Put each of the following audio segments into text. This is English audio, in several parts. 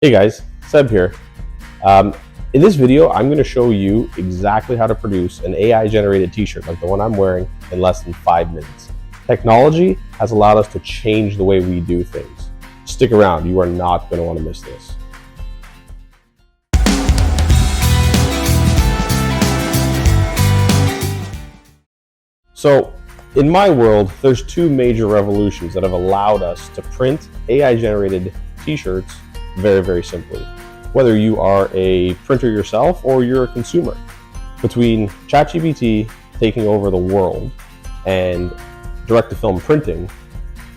Hey guys, Seb here. In this video, I'm going to show you exactly how to produce an AI-generated t-shirt like the one I'm wearing in less than 5 minutes. Technology has allowed us to change the way we do things. Stick around, you are not going to want to miss this. So, in my world, there's two major revolutions that have allowed us to print AI-generated t-shirts very, very simply. Whether you are a printer yourself or you're a consumer. Between Chat GPT taking over the world and direct-to-film printing,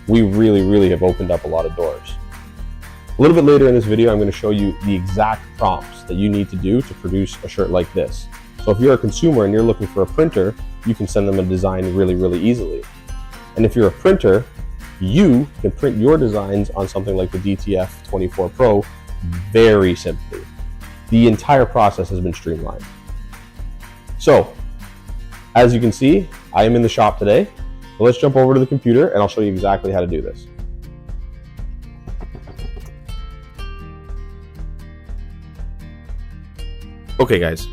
we really have opened up a lot of doors. A little bit later in this video, I'm going to show you the exact prompts that you need to do to produce a shirt like this. So if you're a consumer and you're looking for a printer, you can send them a design really easily. And if you're a printer, you can print your designs on something like the DTF 24 Pro very simply. The entire process has been streamlined. So, as you can see, I am in the shop today. So let's jump over to the computer and I'll show you exactly how to do this. Okay guys,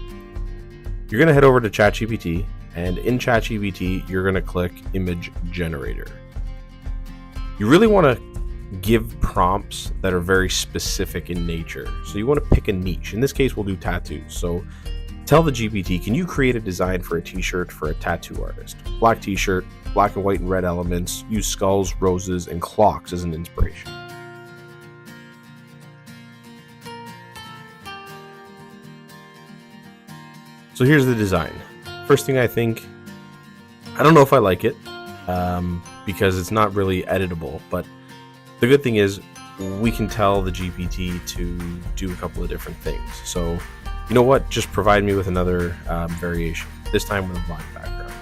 you're gonna head over to Chat GPT, and in Chat GPT, you're gonna click Image Generator. You really wanna give prompts that are very specific in nature. So you wanna pick a niche. In this case, we'll do tattoos. So tell the GPT, can you create a design for a t-shirt for a tattoo artist? Black t-shirt, black and white and red elements, use skulls, roses, and clocks as an inspiration. So here's the design. First thing I think, I don't know if I like it because it's not really editable, but the good thing is we can tell the GPT to do a couple of different things. So you know what, just provide me with another variation, this time with a black background.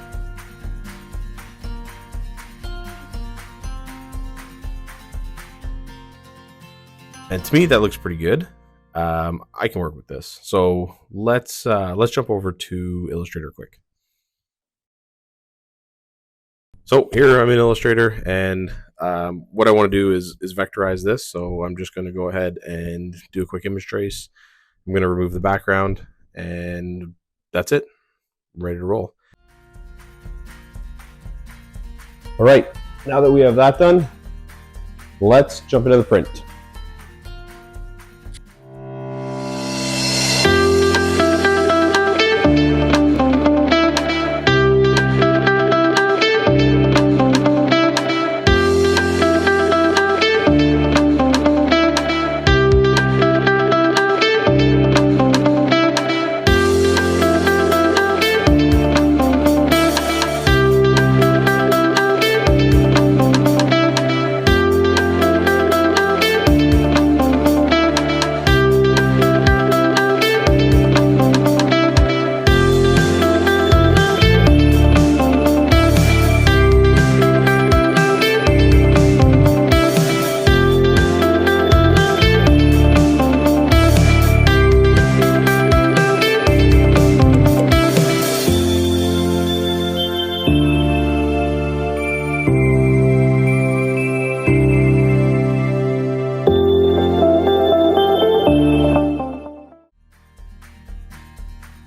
And to me that looks pretty good. I can work with this. So let's jump over to Illustrator quick. So here I'm in Illustrator, and what I want to do is vectorize this. So I'm just going to go ahead and do a quick image trace. I'm going to remove the background, and that's it. I'm ready to roll. All right, now that we have that done, let's jump into the print.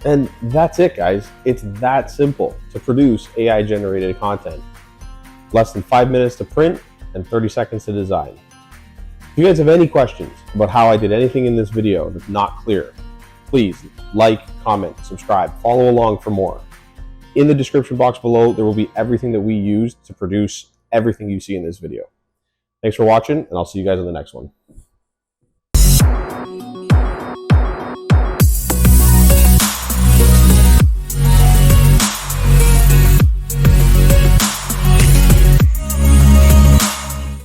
And that's it, guys. It's that simple to produce AI-generated content. Less than 5 minutes to print and 30 seconds to design. If you guys have any questions about how I did anything in this video that's not clear, please like, comment, subscribe, follow along for more. In the description box below, there will be everything that we used to produce everything you see in this video. Thanks for watching, and I'll see you guys in the next one.